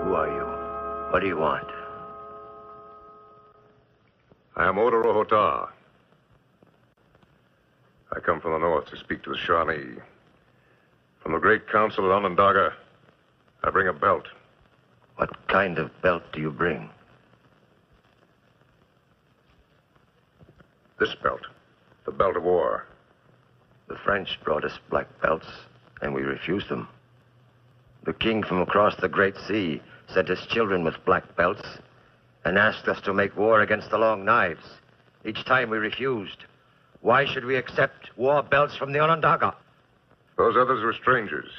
Who are you? What do you want? I am Odoro Hota. I come from the north to speak to the Shawnee. From the great council at Onondaga, I bring a belt. What kind of belt do you bring? This belt. The belt of war. The French brought us black belts, and we refused them. The king from across the great sea sent us children with black belts and asked us to make war against the long knives. Each time we refused. Why should we accept war belts from the Onondaga? Those others were strangers.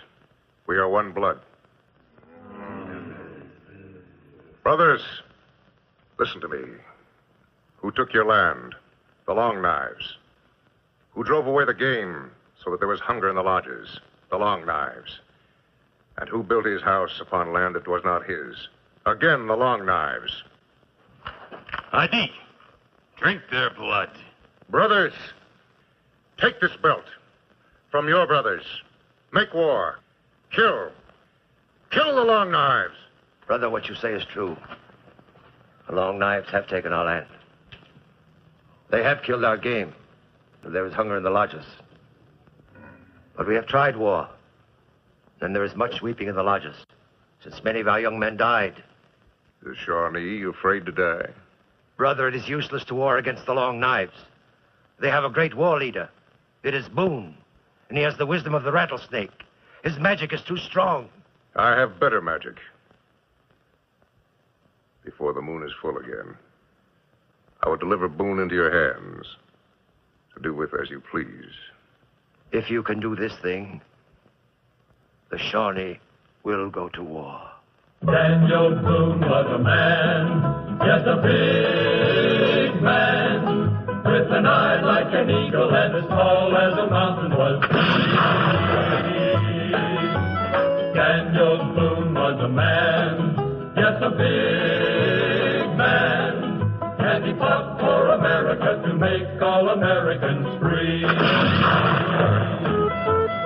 We are one blood. Brothers, listen to me. Who took your land? The Long Knives. Who drove away the game so that there was hunger in the lodges? The Long Knives. And who built his house upon land that was not his? Again, the Long Knives. Adi, drink their blood. Brothers, take this belt from your brothers. Make war. Kill. Kill the Long Knives. Brother, what you say is true. The Long Knives have taken our land. They have killed our game. There is hunger in the lodges. But we have tried war. And there is much weeping in the lodges, since many of our young men died. Is Shawnee afraid to die? Brother, it is useless to war against the Long Knives. They have a great war leader. It is Boone. And he has the wisdom of the rattlesnake. His magic is too strong. I have better magic. Before the moon is full again, I will deliver Boone into your hands to do with as you please. If you can do this thing, the Shawnee will go to war. Daniel Boone was a man, yes, a big man, with an eye like an eagle and as tall as a mountain was he. Daniel Boone was a man, yes, a big man, and he fought for America to make all Americans free.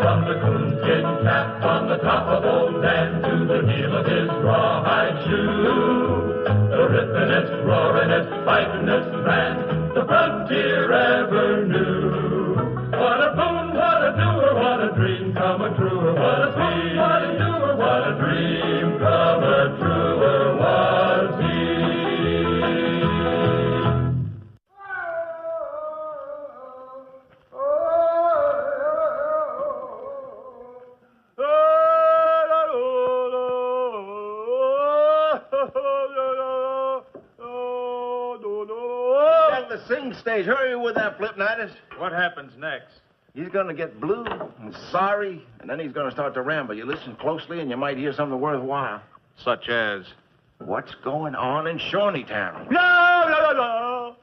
From the coonskin cap on the top of old Dan to the heel of his rawhide shoe, the rippin'est, roarin'est, fightin'est band the frontier ever knew. What a boon, what a doer, what a dream come a truer, what a boon, what a doer, what a dream come a truer was he. Sing stage. Hurry with that, Flipnitis. What happens next? He's going to get blue and sorry, and then he's going to start to ramble. You listen closely, and you might hear something worthwhile. Such as? What's going on in Shawneetown? La, la, la, la.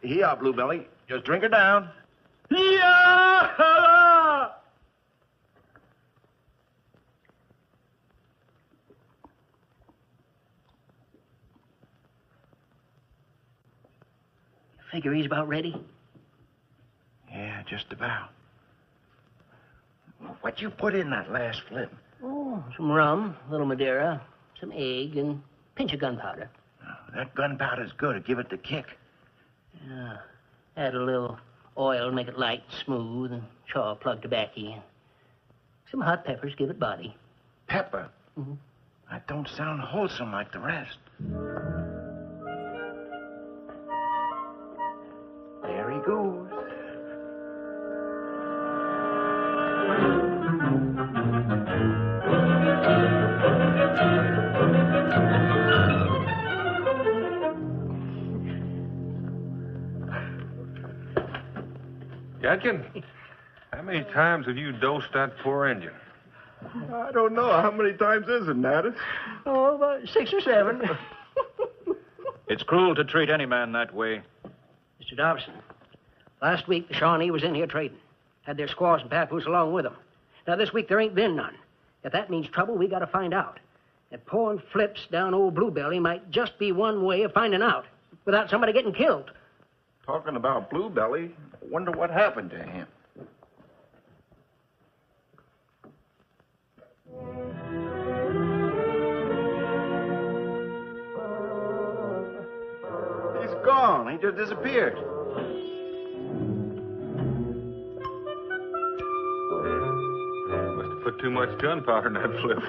Here, Bluebelly. Just drink her down. Yeah! Figure he's about ready? Yeah, just about. What you put in that last flip? Oh, some rum, a little Madeira, some egg, and a pinch of gunpowder. Oh, that gunpowder's good. It'll give it the kick. Yeah. Add a little oil, make it light and smooth, and chaw plug tobacco. Some hot peppers, give it body. Pepper? Mm-hmm. That don't sound wholesome like the rest. There he goes. Yadkin, how many times have you dosed that poor engine? I don't know. How many times is it, Natus? Oh, about 6 or 7. It's cruel to treat any man that way. Mr. Dobson, last week the Shawnee was in here trading. Had their squaws and papoose along with them. Now, this week there ain't been none. If that means trouble, we got to find out. That pouring flips down old Bluebelly might just be one way of finding out without somebody getting killed. Talking about Bluebelly, I wonder what happened to him. gone. He just disappeared. Must have put too much gunpowder in that flip.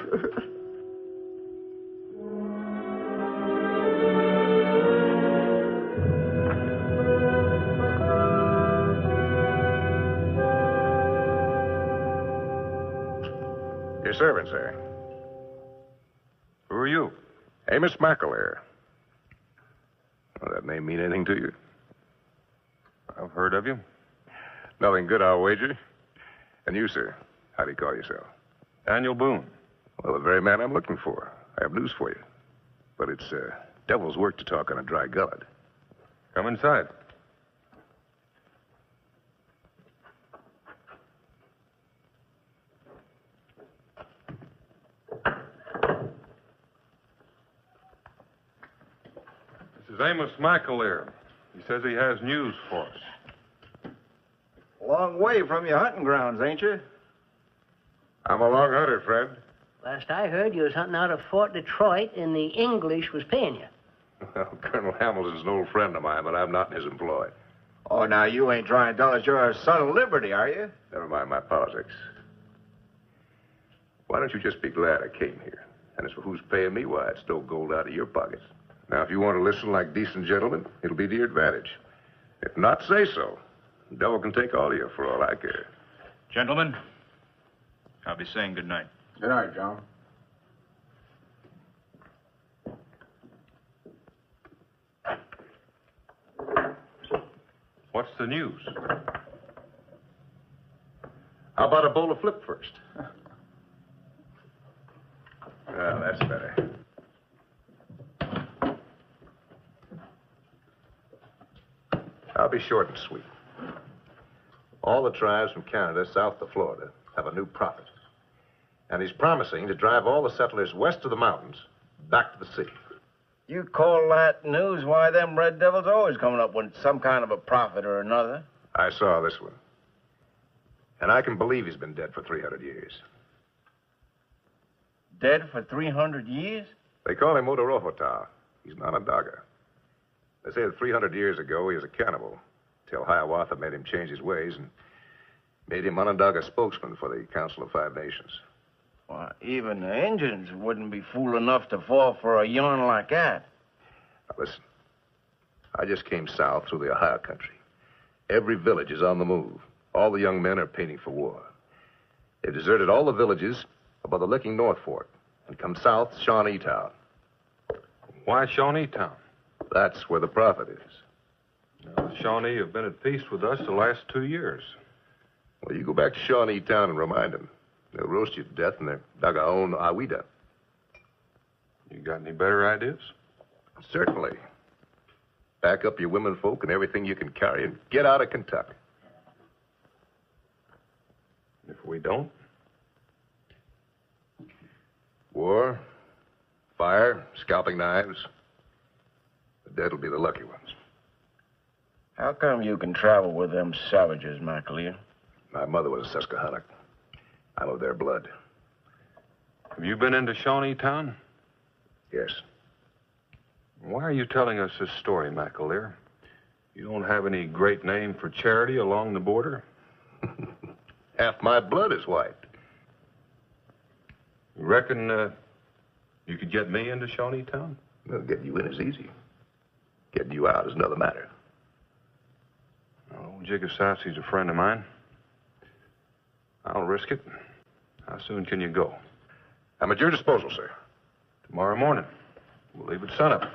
Your servant, sir. Who are you? Amos McAleer. Well, that name mean anything to you? I've heard of you. Nothing good, I'll wager. And you, sir, how do you call yourself? Daniel Boone. Well, the very man I'm looking for. I have news for you. But it's devil's work to talk on a dry gullet. Come inside. This is Amos McAleer. He says he has news for us. Long way from your hunting grounds, ain't you? I'm a long hunter, friend. Last I heard, you was hunting out of Fort Detroit, and the English was paying you. Well, Colonel Hamilton's an old friend of mine, but I'm not in his employ. Oh, now you ain't trying to tell us you're a son of liberty, are you? Never mind my politics. Why don't you just be glad I came here? And as for who's paying me, why, it's no gold out of your pockets. Now, if you want to listen like decent gentlemen, it'll be to your advantage. If not, say so. The devil can take all of you for all I care. Gentlemen, I'll be saying good night. Good night, John. What's the news? How about a bowl of flip first? Well, that's better. I'll be short and sweet. All the tribes from Canada south to Florida have a new prophet. And he's promising to drive all the settlers west of the mountains back to the sea. You call that news? Why, them red devils always coming up with some kind of a prophet or another. I saw this one. And I can believe he's been dead for 300 years. Dead for 300 years? They call him Odorohota. He's not a Onondaga. They say that 300 years ago he was a cannibal, till Hiawatha made him change his ways and made him Onondaga spokesman for the Council of Five Nations. Why, even the Indians wouldn't be fool enough to fall for a yarn like that. Now, listen. I just came south through the Ohio country. Every village is on the move. All the young men are painting for war. They've deserted all the villages above the Licking North Fork and come south to Shawnee Town. Why Shawnee Town? That's where the prophet is. Now, the Shawnee have been at peace with us the last 2 years. Well, you go back to Shawnee Town and remind them. They'll roast you to death in their Dagaon Awida. You got any better ideas? Certainly. Pack up your women folk and everything you can carry and get out of Kentucky. If we don't? War, fire, scalping knives. The dead will be the lucky ones. How come you can travel with them savages, McAleer? My mother was a Susquehannock. I'm of their blood. Have you been into Shawnee Town? Yes. Why are you telling us this story, McAleer? You don't have any great name for charity along the border? Half my blood is white. You reckon you could get me into Shawnee Town? Well, getting you in is easy. Getting you out is another matter. Oh, Jigga Sassy's a friend of mine. I'll risk it. How soon can you go? I'm at your disposal, sir. Tomorrow morning. We'll leave at sunup.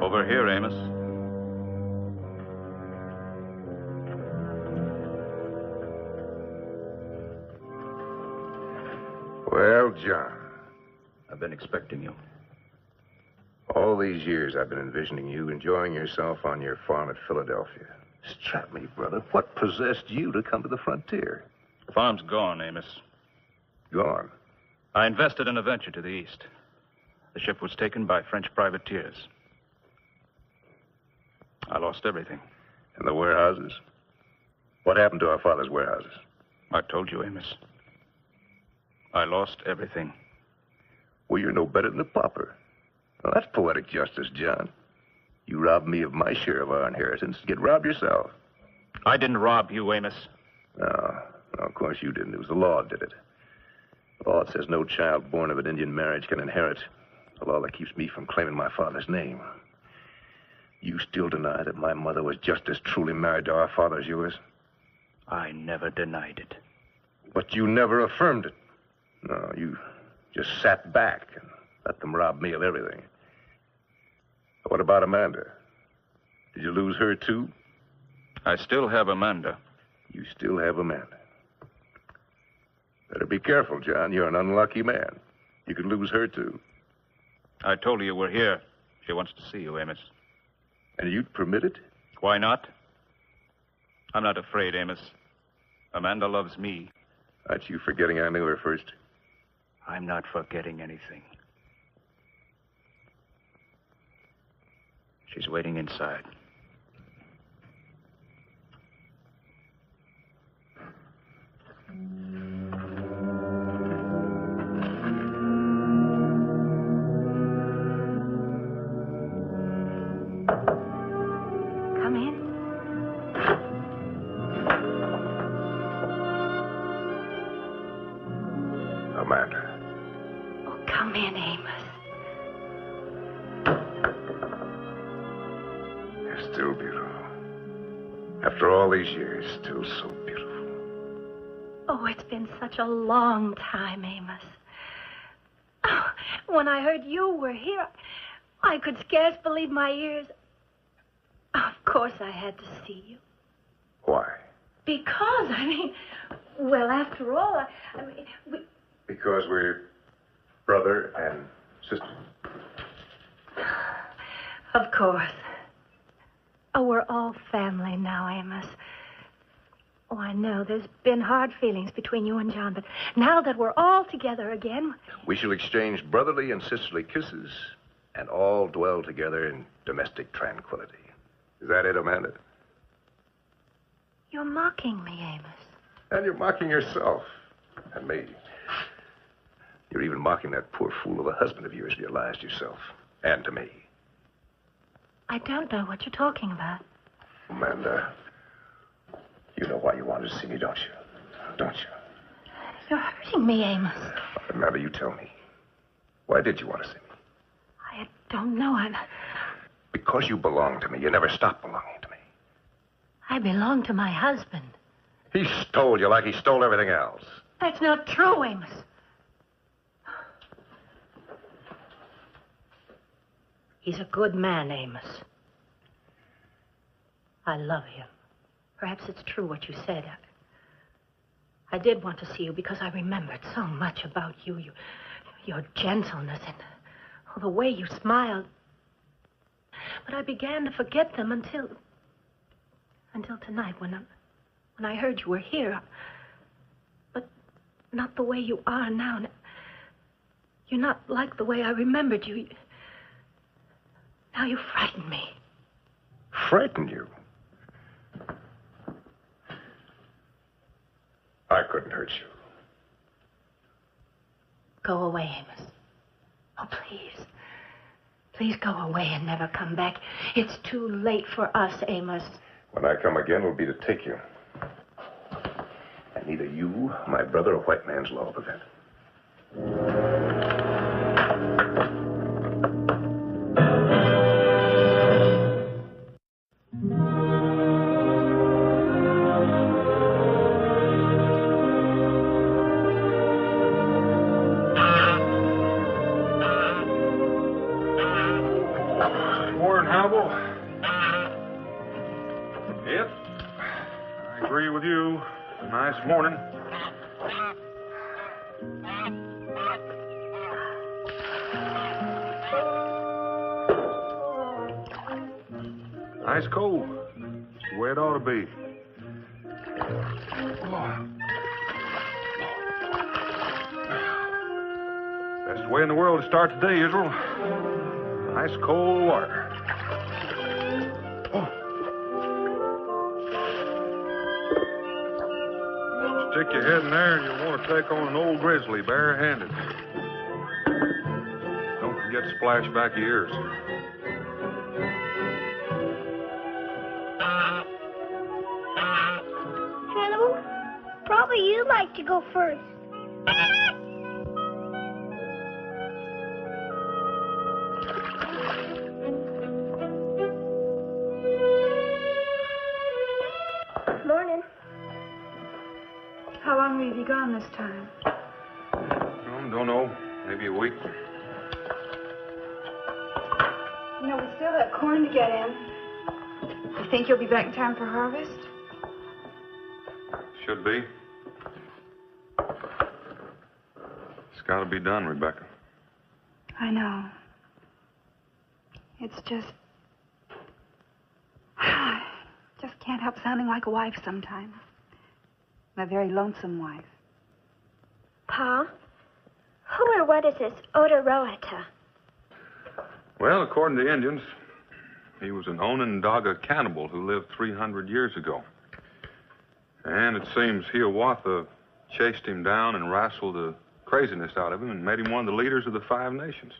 Over here, Amos. Well, John, I've been expecting you. all these years I've been envisioning you enjoying yourself on your farm at Philadelphia. Strap me, brother. What possessed you to come to the frontier? The farm's gone, Amos. Gone. I invested in a venture to the east. The ship was taken by French privateers. I lost everything. And the warehouses? What happened to our father's warehouses? I told you, Amos. I lost everything. Well, you're no better than a pauper. Well, that's poetic justice, John. You robbed me of my share of our inheritance. Get robbed yourself. I didn't rob you, Amos. No, of course you didn't. It was the law that did it. The law that says no child born of an Indian marriage can inherit. The law that keeps me from claiming my father's name. You still deny that my mother was just as truly married to our father as yours? I never denied it. But you never affirmed it. No, you just sat back and let them rob me of everything. What about Amanda? Did you lose her, too? I still have Amanda. You still have Amanda. Better be careful, John. You're an unlucky man. You could lose her, too. I told her you were here. She wants to see you, Amos. And you'd permit it? Why not? I'm not afraid, Amos. Amanda loves me. Aren't you forgetting I knew her first? I'm not forgetting anything. She's waiting inside. Come in. Amanda. Oh, come in, Amos. You're still beautiful. After all these years, still so beautiful. Oh, it's been such a long time, Amos. Oh, when I heard you were here, I could scarce believe my ears. Of course I had to see you. Why? Because, well, after all, Because we're brother and sister. Of course. Oh, we're all family now, Amos. Oh, I know there's been hard feelings between you and John, but now that we're all together again... We shall exchange brotherly and sisterly kisses and all dwell together in domestic tranquility. Is that it, Amanda? You're mocking me, Amos. And you're mocking yourself. And me. You're even mocking that poor fool of a husband of yours you lied to yourself. And to me. I don't know what you're talking about. Amanda, you know why you wanted to see me, don't you? Don't you? You're hurting me, Amos. Amanda, you tell me. Why did you want to see me? I don't know. Because you belong to me. You never stopped belonging to me. I belong to my husband. He stole you like he stole everything else. That's not true, Amos. He's a good man, Amos. I love him. Perhaps it's true what you said. I did want to see you because I remembered so much about you. Your gentleness and the way you smiled. But I began to forget them until tonight when I heard you were here. But not the way you are now. You're not like the way I remembered you. Now you frighten me. Frighten you? I couldn't hurt you. Go away, Amos. Oh, please. Please go away and never come back. It's too late for us, Amos. When I come again, it'll be to take you. And neither you, my brother, or white man's law will prevent it. Yep. I agree with you. Nice morning. Nice cold. It's the way it ought to be. Best way in the world to start the day, Israel. Nice cold water. Stick your head in there and you'll want to take on an old grizzly barehanded. Don't forget to splash back your ears. Hannibal, probably you'd like to go first. Morning. How long will you be gone this time? Don't know. Maybe a week. You know, we still have corn to get in. You think you'll be back in time for harvest? Should be. It's got to be done, Rebecca. I know. It's just can't help sounding like a wife sometimes. I'm a very lonesome wife. Pa, who or what is this Otoroata? Well, according to the Indians, he was an Onondaga cannibal who lived 300 years ago. And it seems Hiawatha chased him down and wrestled the craziness out of him and made him one of the leaders of the Five Nations.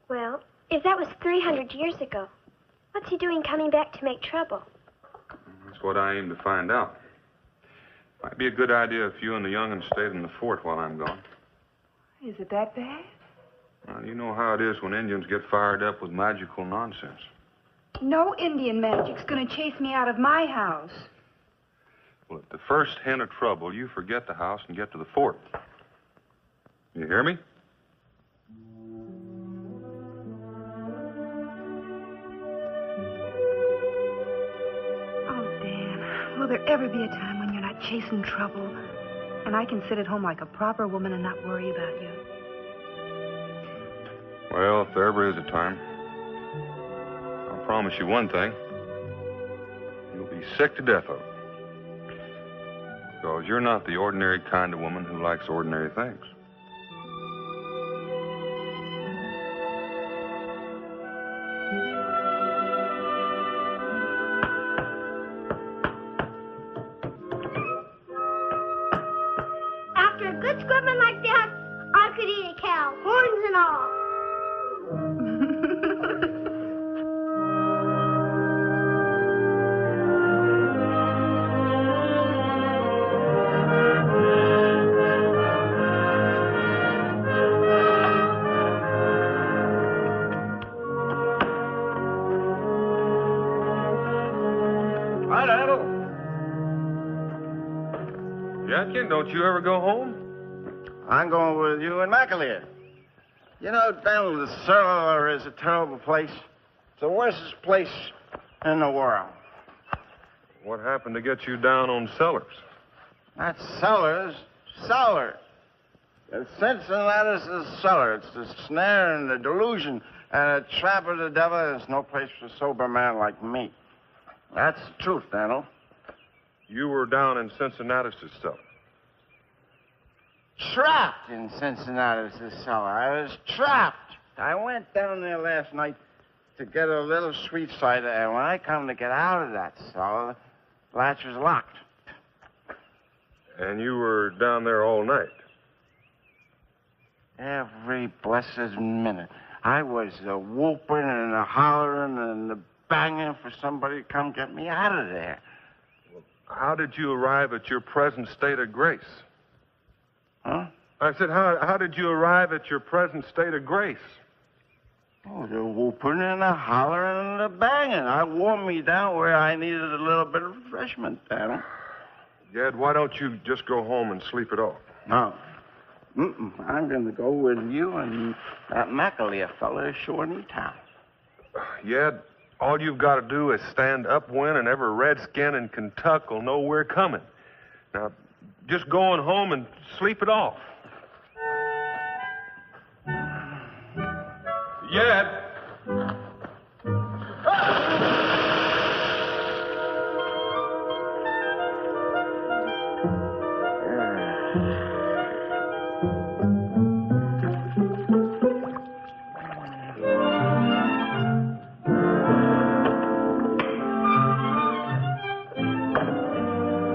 Well, if that was 300 years ago, what's he doing coming back to make trouble? That's what I aim to find out. Might be a good idea if you and the young'uns stayed in the fort while I'm gone. Is it that bad? Well, you know how it is when Indians get fired up with magical nonsense. No Indian magic's going to chase me out of my house. Well, at the first hint of trouble, you forget the house and get to the fort. You hear me? Oh, Dan, will there ever be a time when you're not chasing trouble and I can sit at home like a proper woman and not worry about you? Well, if there ever is a time, I'll promise you one thing. You'll be sick to death of it. Because you're not the ordinary kind of woman who likes ordinary things. After a good scrubbing like that, I could eat a cow, horns and all. Hi, Hannibal. Yatkin, don't you ever go home? I'm going with you and McAleer. You know, down the cellar is a terrible place. It's the worstest place in the world. What happened to get you down on cellars? Not cellars, cellar. The Cincinnati's the cellar. It's the snare and the delusion and the trap of the devil. There's no place for a sober man like me. That's the truth, Daniel. You were down in Cincinnati's cellar. Trapped in Cincinnati's cellar. I was trapped. I went down there last night to get a little sweet cider, and when I come to get out of that cellar, the latch was locked. And you were down there all night? Every blessed minute. I was whooping and hollering and banging for somebody to come get me out of there. How did you arrive at your present state of grace? Huh? I said, how did you arrive at your present state of grace? Oh, the whooping and the hollering and the banging. I wore me down where I needed a little bit of refreshment, Daniel. Gad, why don't you just go home and sleep it off? No. I'm going to go with you and that McAleer fella is Shawnee-town. Yeah, all you've got to do is stand upwind and every redskin in Kentucky will know we're coming. Now, just go on home and sleep it off. Yeah.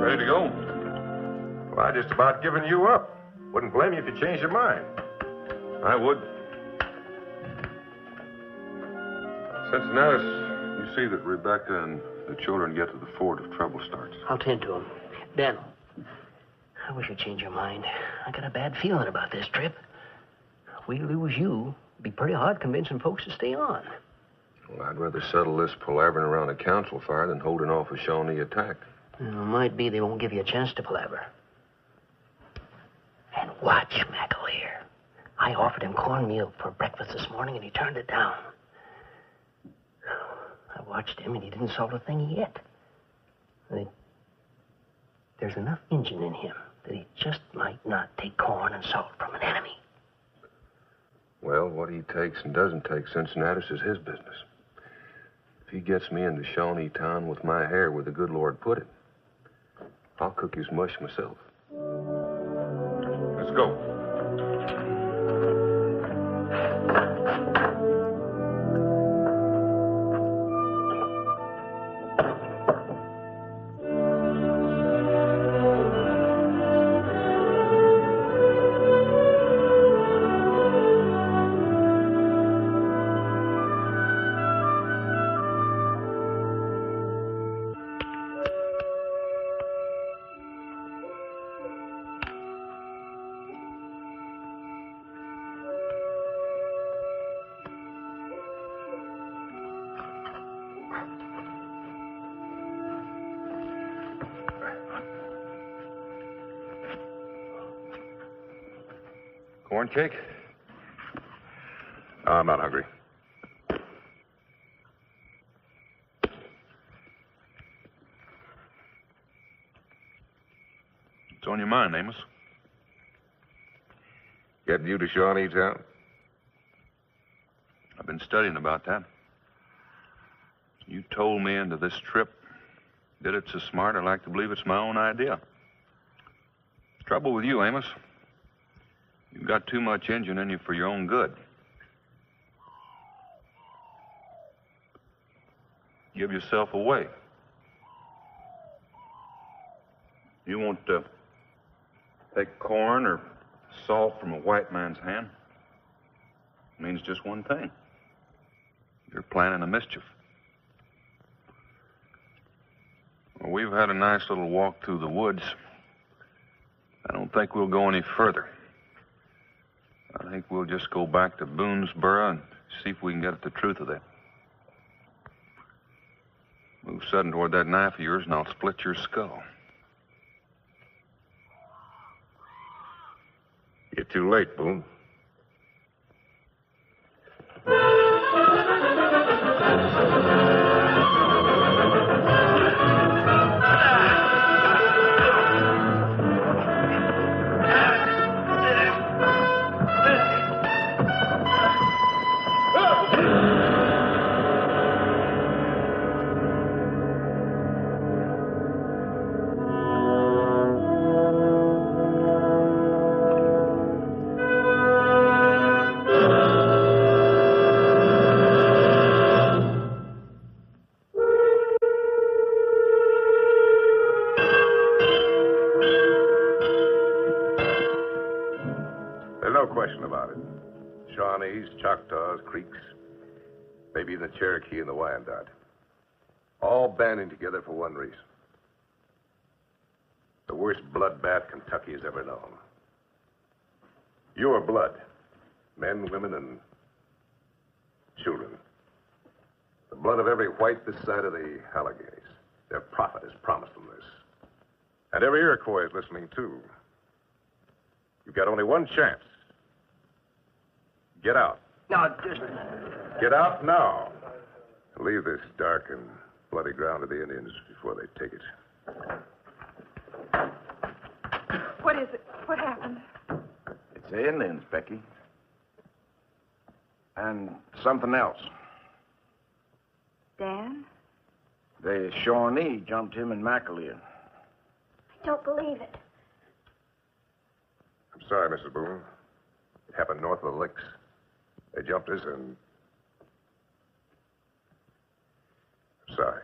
Ready to go? Well, I just about given you up. Wouldn't blame you if you changed your mind. I would. Cincinnatus, you see that Rebecca and the children get to the fort if trouble starts. I'll tend to him. Dan, I wish you'd change your mind. I got a bad feeling about this trip. If we lose you, it'd be pretty hard convincing folks to stay on. Well, I'd rather settle this palavering around a council fire than holding off a Shawnee attack. Well, it might be they won't give you a chance to palaver. And watch McAleer. I offered him cornmeal for breakfast this morning, and he turned it down. I watched him, and he didn't solve a thing yet. There's enough Injun in him that he just might not take corn and salt from an enemy. Well, what he takes and doesn't take Cincinnatus is his business. If he gets me into Shawnee town with my hair where the good Lord put it, I'll cook his mush myself. Let's go. Corn cake? I'm not hungry. What's on your mind, Amos? Getting you to Shawnee town? I've been studying about that. You told me into this trip. Did it so smart, I like to believe it's my own idea. Trouble with you, Amos. You've got too much engine in you for your own good. Give yourself away. You won't take corn or salt from a white man's hand. It means just one thing. You're planning a mischief. Well, we've had a nice little walk through the woods. I don't think we'll go any further. I think we'll just go back to Boone's burrow and see if we can get at the truth of that. Move sudden toward that knife of yours and I'll split your skull. You're too late, Boone. Choctaws, Creeks, maybe even the Cherokee and the Wyandot. All banding together for one reason. The worst bloodbath Kentucky has ever known. Your blood. Men, women, and children. The blood of every white this side of the Alleghenies. Their prophet has promised them this. And every Iroquois is listening, too. You've got only one chance. Get out. No, just... Get out now. Leave this dark and bloody ground to the Indians before they take it. What is it? What happened? It's the Indians, Becky. And something else. Dan? The Shawnee jumped him and McAleer. I don't believe it. I'm sorry, Mrs. Boone. It happened north of the Licks. They jumped us and... I'm sorry.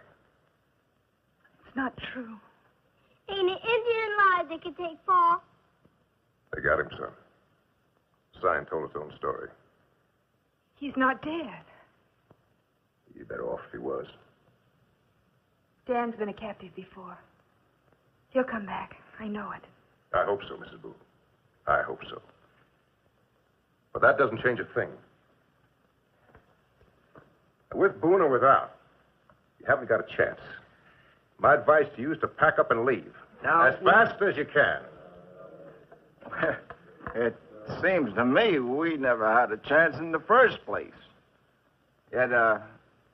It's not true. Ain't an Indian alive they could take Paul. They got him, son. Sign told his own story. He's not dead. He'd be better off if he was. Dan's been a captive before. He'll come back. I know it. I hope so, Mrs. Boone. I hope so. But that doesn't change a thing. With Boone or without, you haven't got a chance. My advice to you is to pack up and leave. Now, as fast as you can. It seems to me we never had a chance in the first place. Yet,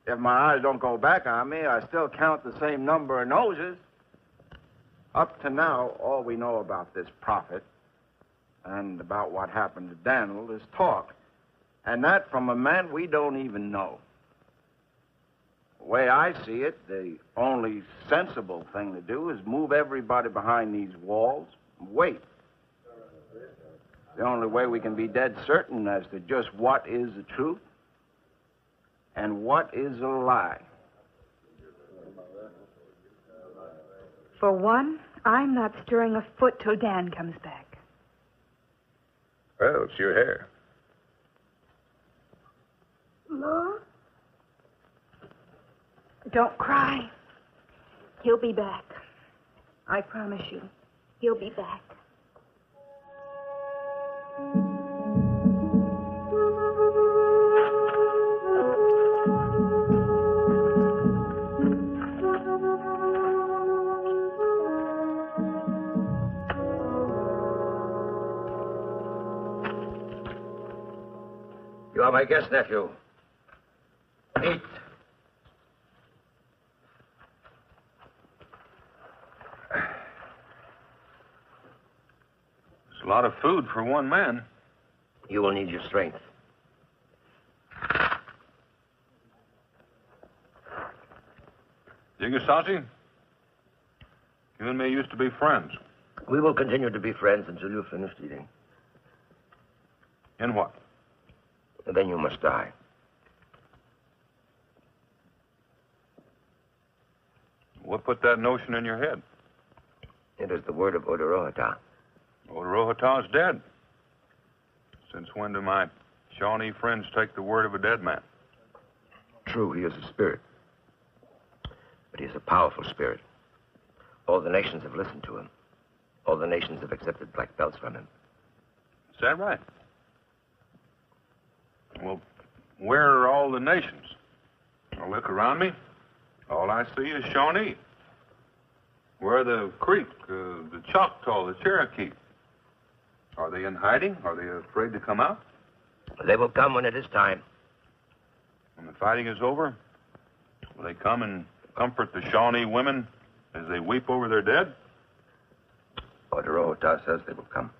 if my eyes don't go back on me, I still count the same number of noses. Up to now, all we know about this prophet and about what happened to Daniel is talk. And that from a man we don't even know. The way I see it, the only sensible thing to do is move everybody behind these walls and wait. The only way we can be dead certain as to just what is the truth and what is a lie. For one, I'm not stirring a foot till Dan comes back. Well, it's your hair. Ma? Don't cry. He'll be back. I promise you. He'll be back. You are my guest, nephew. Eat. It's a lot of food for one man. You will need your strength. Jigasasi, you and me used to be friends. We will continue to be friends until you've finished eating. In what? And then you must die. What put that notion in your head? It is the word of Odorohata. Odorohata's dead. Since when do my Shawnee friends take the word of a dead man? True, he is a spirit. But he is a powerful spirit. All the nations have listened to him. All the nations have accepted black belts from him. Is that right? Well, where are all the nations? I look around me. All I see is Shawnee. Where are the Creek, the Choctaw, the Cherokee? Are they in hiding? Are they afraid to come out? They will come when it is time. When the fighting is over, will they come and comfort the Shawnee women as they weep over their dead? Odorohata says they will come.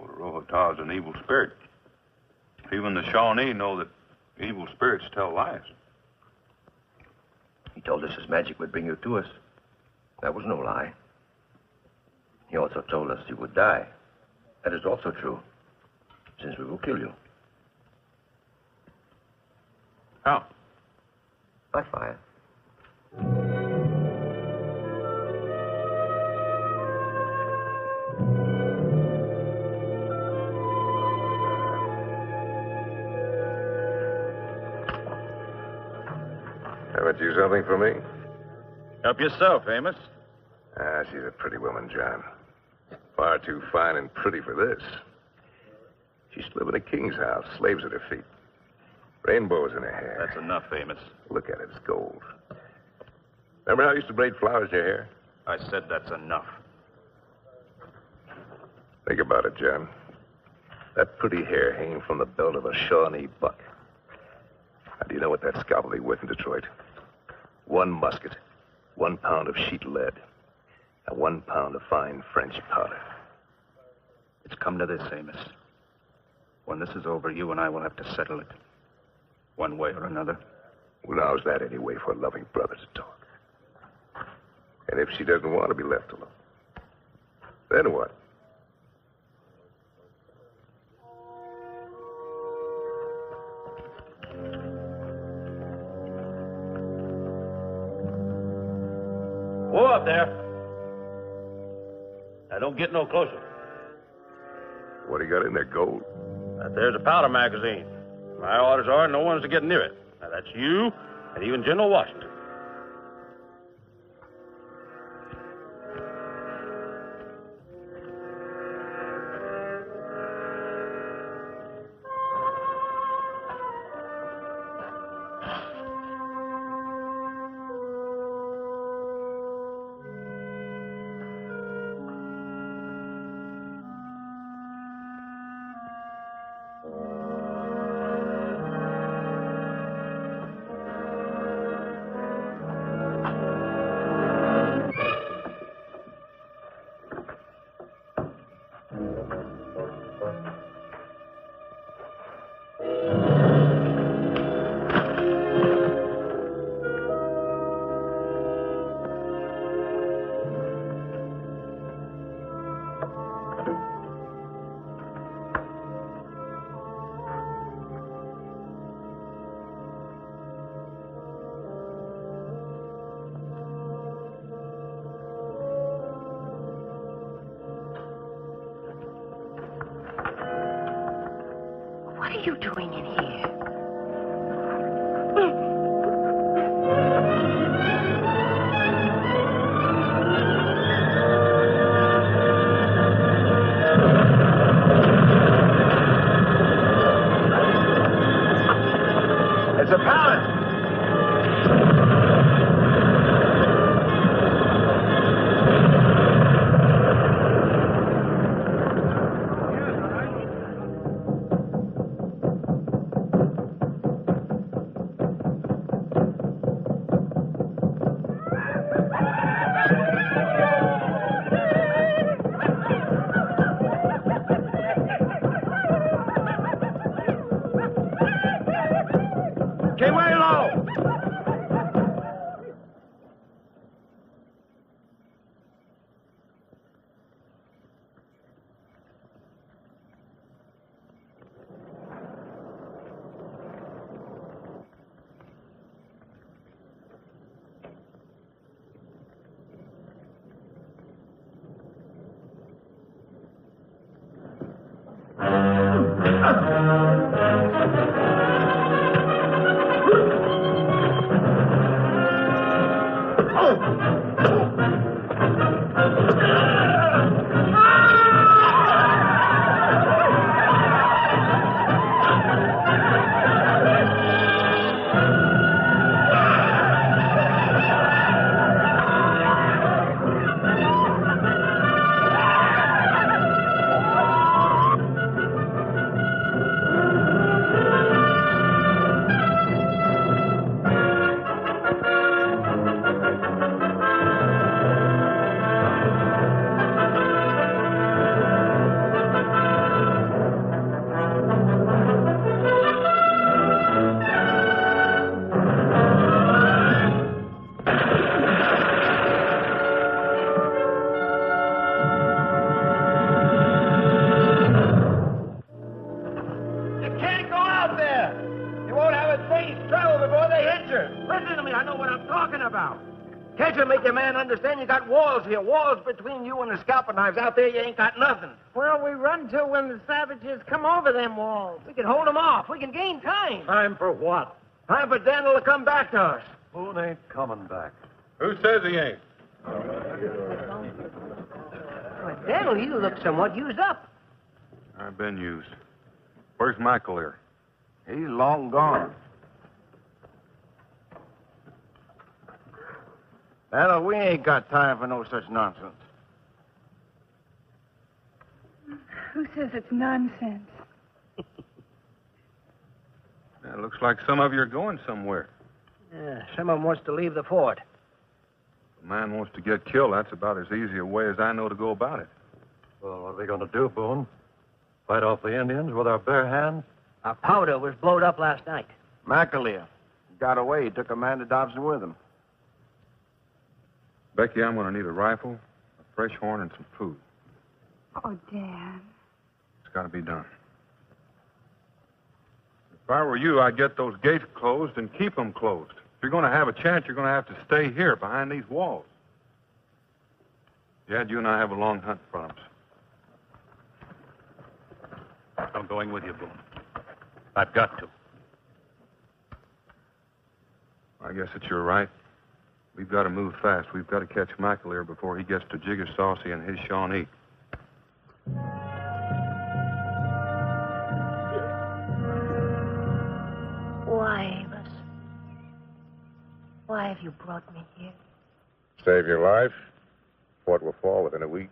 Odorohata is an evil spirit. Even the Shawnee know that evil spirits tell lies. He told us his magic would bring you to us. That was no lie. He also told us you would die. That is also true, since we will kill you. How? By fire. Haven't you something for me? Help yourself, Amos. Ah, she's a pretty woman, John. Far too fine and pretty for this. She used to live in a king's house, slaves at her feet. Rainbows in her hair. That's enough, Amos. Look at it, it's gold. Remember how I used to braid flowers in your hair? I said that's enough. Think about it, John. That pretty hair hanging from the belt of a Shawnee buck. Now, do you know what that scalp will be worth in Detroit? 1 musket, 1 pound of sheet lead, and 1 pound of fine French powder. It's come to this, Amos. When this is over, you and I will have to settle it. One way or another. Well, how's that any way for a loving brother to talk? And if she doesn't want to be left alone, then what? Whoa up there. Now, don't get no closer. What do you got in there, gold? There's a powder magazine. My orders are no one's to get near it. Now, that's you and even General Washington. What are you doing in here? It's a palace. Can't you make your man understand you got walls here, walls between you and the scalping knives? Out there, you ain't got nothing. Where'll we run to when the savages come over them walls? We can hold them off. We can gain time. Time for what? Time for Daniel to come back to us. Boone ain't coming back. Who says he ain't? Well, Daniel, you look somewhat used up. I've been used. Where's Michael here? He's long gone. Anna, we ain't got time for no such nonsense. Who says it's nonsense? It looks like some of you are going somewhere. Yeah, some of them wants to leave the fort. If a man wants to get killed, that's about as easy a way as I know to go about it. Well, what are we going to do, Boone? Fight off the Indians with our bare hands? Our powder was blowed up last night. McAleer got away. He took a man to Dobson with him. Becky, I'm going to need a rifle, a fresh horn, and some food. Oh, Dan. It's got to be done. If I were you, I'd get those gates closed and keep them closed. If you're going to have a chance, you're going to have to stay here behind these walls. Jed, you and I have a long hunt in front of us. I'm going with you, Boone. I've got to. I guess that you're right. We've got to move fast. We've got to catch McAleer before he gets to Jigger Saucy and his Shawnee. Why, Amos? Why have you brought me here? Save your life. Fort will fall within a week.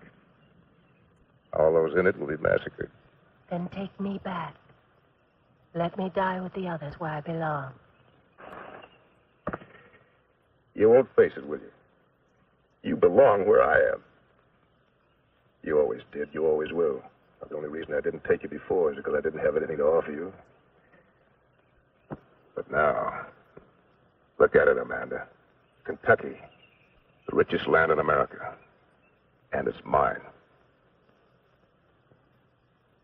All those in it will be massacred. Then take me back. Let me die with the others where I belong. You won't face it, will you? You belong where I am. You always did. You always will. The only reason I didn't take you before is because I didn't have anything to offer you. But now, look at it, Amanda. Kentucky, the richest land in America. And it's mine.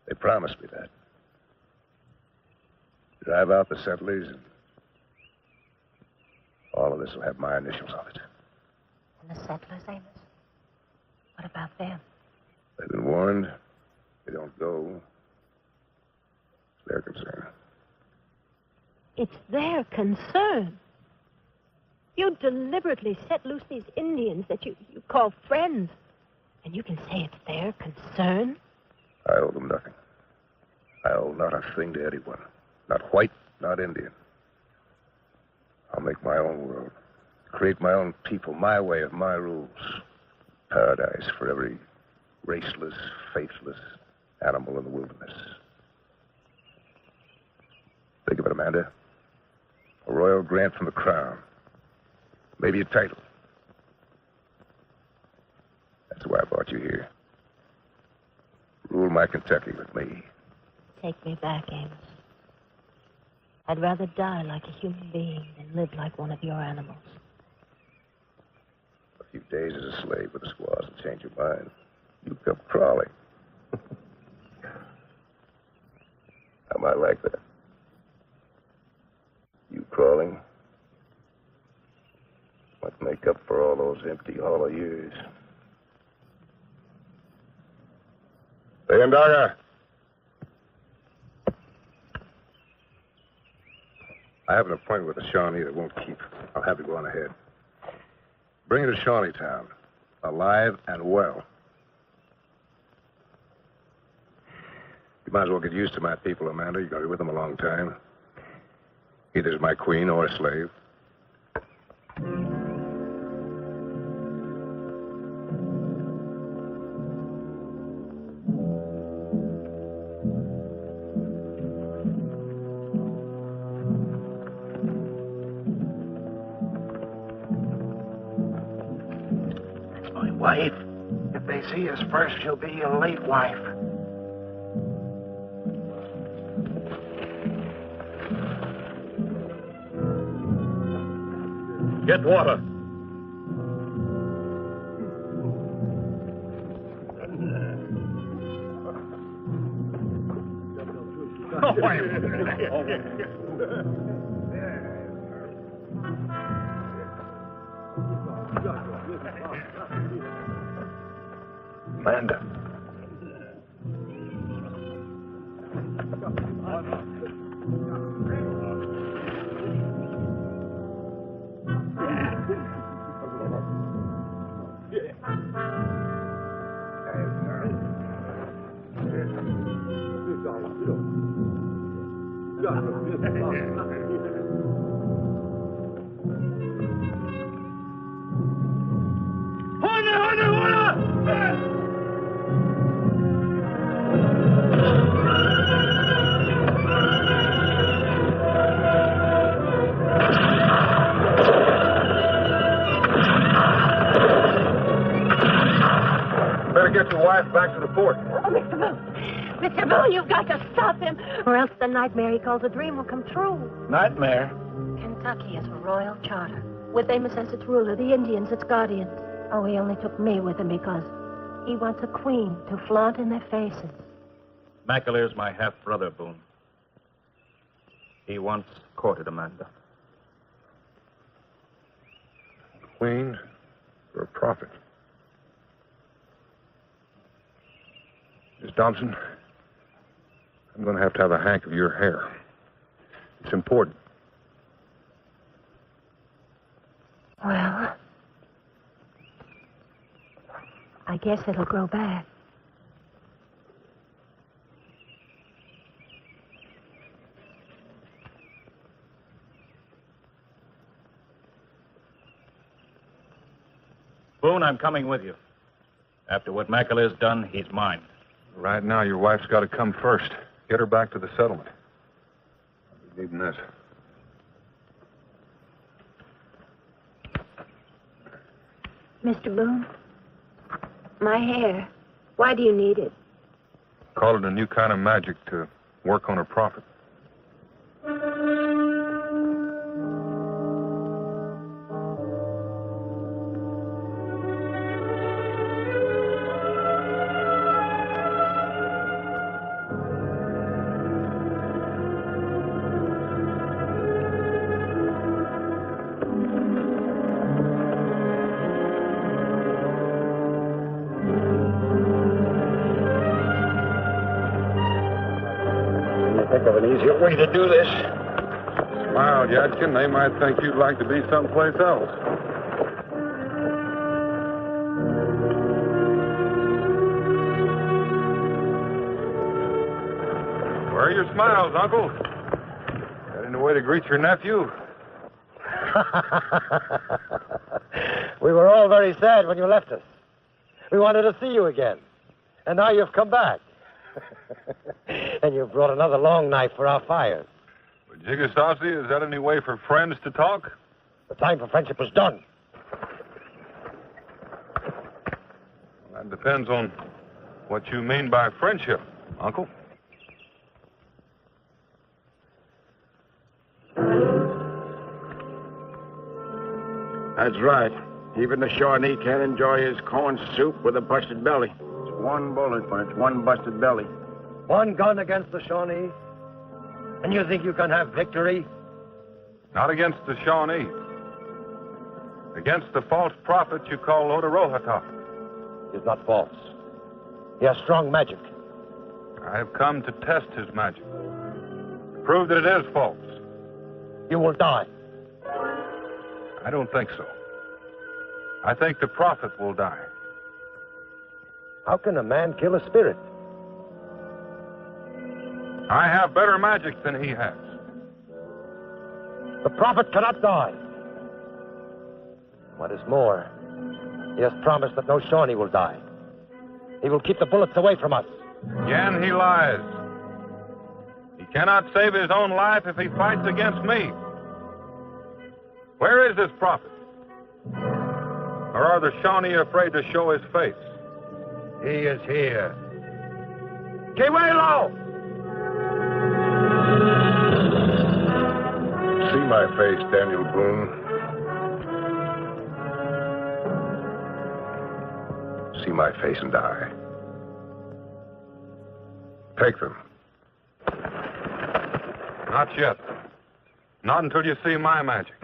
They promised me that. Drive out the settlers, and all of this will have my initials on it. And the settlers, Amos? What about them? They've been warned. They don't go. It's their concern. It's their concern. You deliberately set loose these Indians that you call friends. And you can say it's their concern? I owe them nothing. I owe not a thing to anyone. Not white, not Indian. I'll make my own world. Create my own people, my way of my rules. Paradise for every raceless, faithless animal in the wilderness. Think of it, Amanda. A royal grant from the crown. Maybe a title. That's why I brought you here. Rule my Kentucky with me. Take me back, Amos. I'd rather die like a human being than live like one of your animals. A few days as a slave with the squaws will change your mind. You come crawling. I might like that. You crawling might make up for all those empty, hollow years. Hey, Ndaga. I have an appointment with a Shawnee that won't keep. I'll have you go on ahead. Bring her to Shawnee Town, alive and well. You might as well get used to my people, Amanda. You're going to be with them a long time. Either as my queen or a slave. That's my wife. If they see us first, she'll be a late wife. Get water. Amanda. Better get your wife back to the fort. Oh, Mr. Boone. Mr. Boone, you've got to stop him, or else the nightmare he calls a dream will come true. Nightmare? Kentucky has a royal charter, with Amos as its ruler, the Indians its guardians. Oh, he only took me with him because he wants a queen to flaunt in their faces. McAleer's my half-brother, Boone. He once courted Amanda. Queen, you're a prophet. Thompson, I'm going to have a hank of your hair. It's important. Well, I guess it'll grow back. Boone, I'm coming with you. After what Macale's done, he's mine. Right now, your wife's got to come first. Get her back to the settlement. I'll be needing this. Mr. Boone, my hair. Why do you need it? Call it a new kind of magic to work on her profit. Think of an easier way to do this. Smile, Yadkin. They might think you'd like to be someplace else. Where are your smiles, Uncle? Got any way to greet your nephew? We were all very sad when you left us. We wanted to see you again. And now you've come back. And you've brought another long knife for our fires. Well, Jigasasi, is that any way for friends to talk? The time for friendship is done. Well, that depends on what you mean by friendship, Uncle. That's right. Even the Shawnee can't enjoy his corn soup with a busted belly. It's one bullet, but it's one busted belly. One gun against the Shawnee? And you think you can have victory? Not against the Shawnee. Against the false prophet you call Odarohata. He's not false. He has strong magic. I have come to test his magic. To prove that it is false. You will die. I don't think so. I think the prophet will die. How can a man kill a spirit? I have better magic than he has. The prophet cannot die. What is more, he has promised that no Shawnee will die. He will keep the bullets away from us. Again, he lies. He cannot save his own life if he fights against me. Where is this prophet? Or are the Shawnee afraid to show his face? He is here. Kiwelo! See my face, Daniel Boone. See my face and die. Take them. Not yet. Not until you see my magic.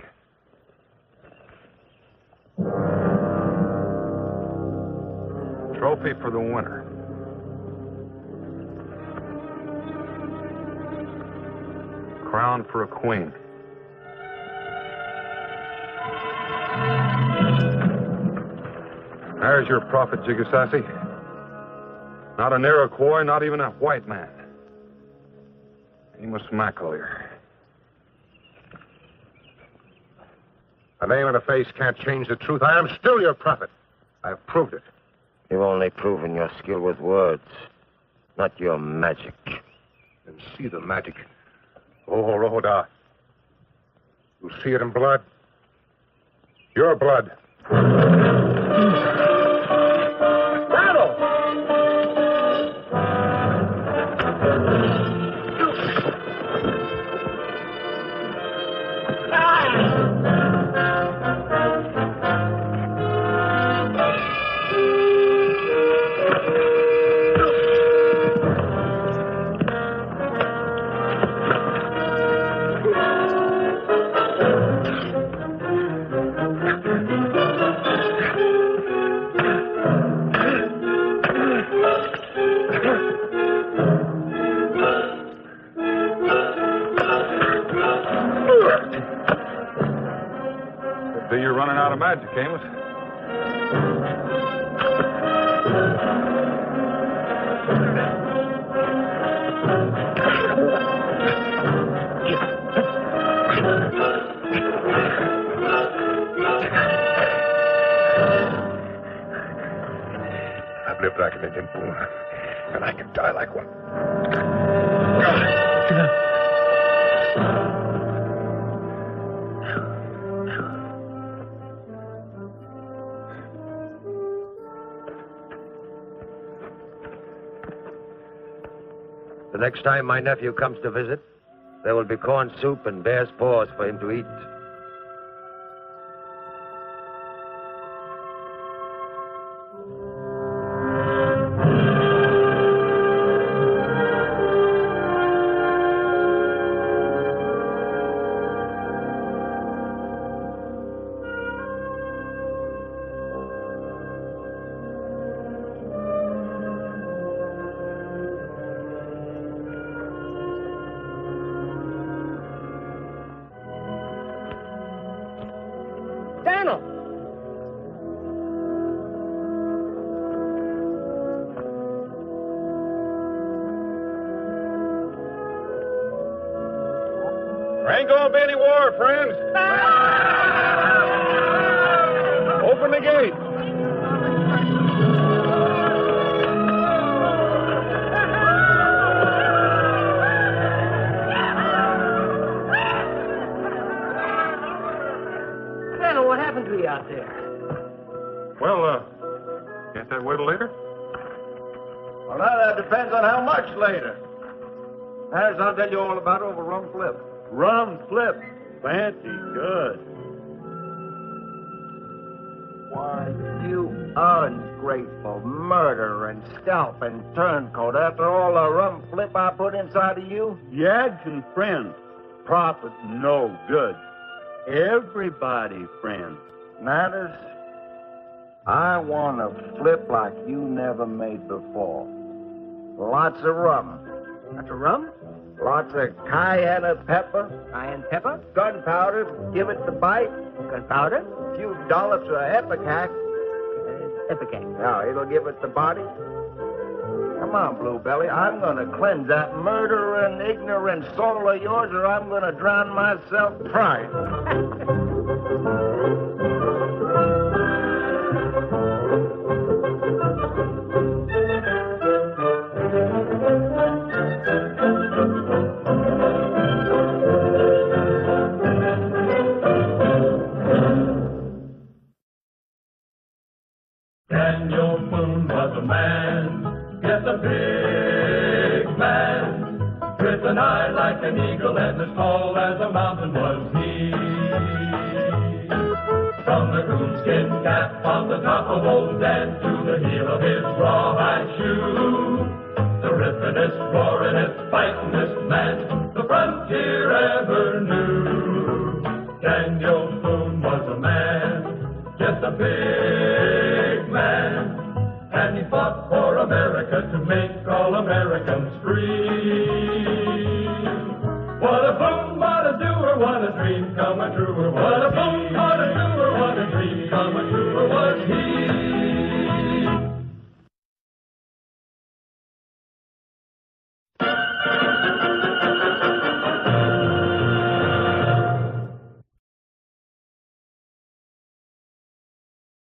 Trophy for the winner. Crown for a queen. There's your prophet, Jigasasi. Not an Iroquois, not even a white man. Amos McAleer. The name and the face can't change the truth. I am still your prophet. I've proved it. You've only proven your skill with words, not your magic. And see the magic. Oh, Rohoda. You'll see it in blood. Your blood. right, Camus. I've lived like an Indian, Boone, and I can die like one. The next time my nephew comes to visit, there will be corn soup and bear's paws for him to eat. Daniel! There ain't gonna be any war, friends. Open the gate. Daniel, what happened to you out there? Well, can't that wait till later? Well, now that depends on how much later. As I'll tell you all about over Rum Flip. Rum Flip. Fancy good. Why, you ungrateful murderer and scalping turncoat. After all the Rum Flip I put inside of you? Yags and friends. Profit no good. Everybody friends. Natters, I want a flip like you never made before. Lots of rum. Lots of rum? Lots of cayenne pepper. Cayenne pepper? Gunpowder, give it the bite. Gunpowder? A few dollops of epicac. Epicac. Now, it'll give it the body. Come on, Bluebelly. I'm going to cleanse that murdering, ignorant soul of yours, or I'm going to drown myself trying. Daniel Boone was a man, yes, a big man, with an eye like an eagle and as tall as a mountain was he. From the coonskin cap on the top of old Dan to the heel of his rawhide shoe, the rippenest, roaringest, fightingest man the frontier